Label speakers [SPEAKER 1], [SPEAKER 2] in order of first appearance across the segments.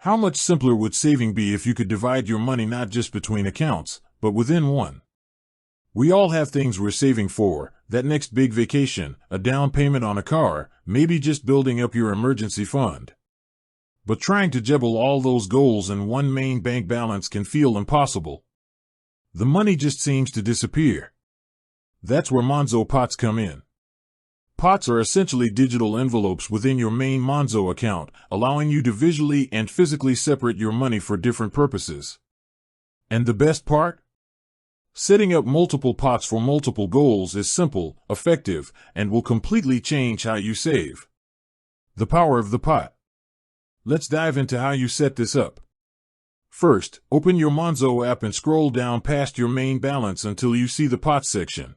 [SPEAKER 1] How much simpler would saving be if you could divide your money not just between accounts, but within one? We all have things we're saving for, that next big vacation, a down payment on a car, maybe just building up your emergency fund. But trying to juggle all those goals in one main bank balance can feel impossible. The money just seems to disappear. That's where Monzo Pots come in. Pots are essentially digital envelopes within your main Monzo account, allowing you to visually and physically separate your money for different purposes. And the best part? Setting up multiple pots for multiple goals is simple, effective, and will completely change how you save. The power of the pot. Let's dive into how you set this up. First, open your Monzo app and scroll down past your main balance until you see the Pots section.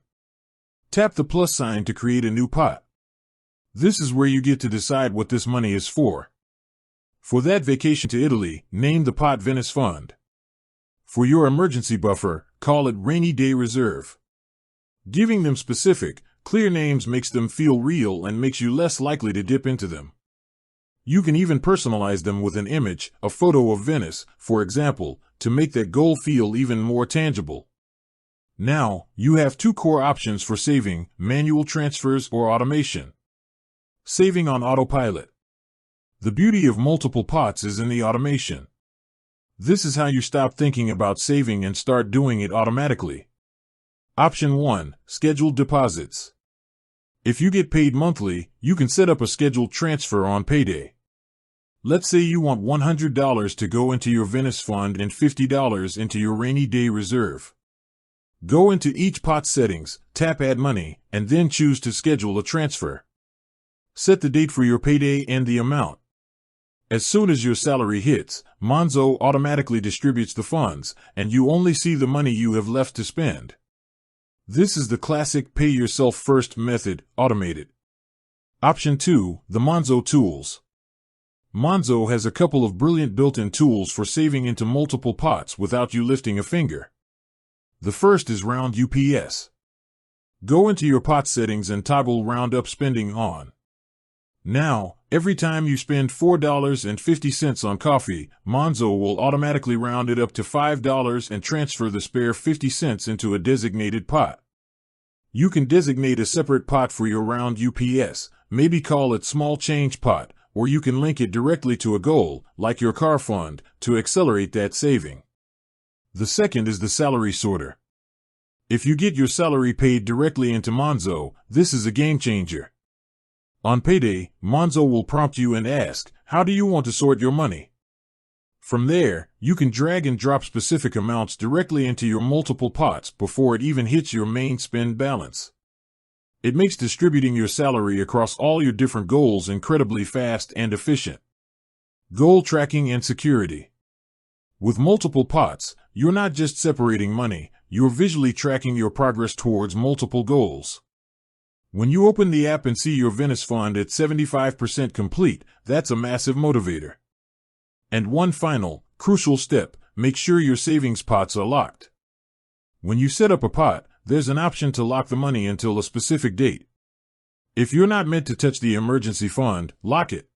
[SPEAKER 1] Tap the plus sign to create a new pot. This is where you get to decide what this money is for. For that vacation to Italy, name the pot Venice Fund. For your emergency buffer, call it Rainy Day Reserve. Giving them specific, clear names makes them feel real and makes you less likely to dip into them. You can even personalize them with an image, a photo of Venice, for example, to make that goal feel even more tangible. Now, you have two core options for saving: manual transfers or automation. Saving on autopilot. The beauty of multiple pots is in the automation. This is how you stop thinking about saving and start doing it automatically. Option 1. Scheduled deposits. If you get paid monthly, you can set up a scheduled transfer on payday. Let's say you want $100 to go into your Venice Fund and $50 into your Rainy Day Reserve. Go into each pot settings, tap Add Money, and then choose to schedule a transfer. Set the date for your payday and the amount. As soon as your salary hits, Monzo automatically distributes the funds, and you only see the money you have left to spend. This is the classic pay yourself first method, automated. Option 2. The Monzo Tools. Monzo has a couple of brilliant built-in tools for saving into multiple pots without you lifting a finger. The first is roundups. Go into your pot settings and toggle roundup spending on. Now, every time you spend $4.50 on coffee, Monzo will automatically round it up to $5 and transfer the spare 50 cents into a designated pot. You can designate a separate pot for your roundups, maybe call it Small Change Pot, or you can link it directly to a goal, like your car fund, to accelerate that saving. The second is the salary sorter. If you get your salary paid directly into Monzo, this is a game changer. On payday, Monzo will prompt you and ask, "How do you want to sort your money?" From there, you can drag and drop specific amounts directly into your multiple pots before it even hits your main spend balance. It makes distributing your salary across all your different goals incredibly fast and efficient. Goal tracking and security. With multiple pots, you're not just separating money, you're visually tracking your progress towards multiple goals. When you open the app and see your Venice Fund at 75% complete, that's a massive motivator. And one final, crucial step: make sure your savings pots are locked. When you set up a pot, there's an option to lock the money until a specific date. If you're not meant to touch the emergency fund, lock it.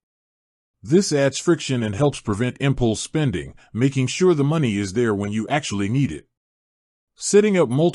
[SPEAKER 1] This adds friction and helps prevent impulse spending, making sure the money is there when you actually need it. Setting up multiple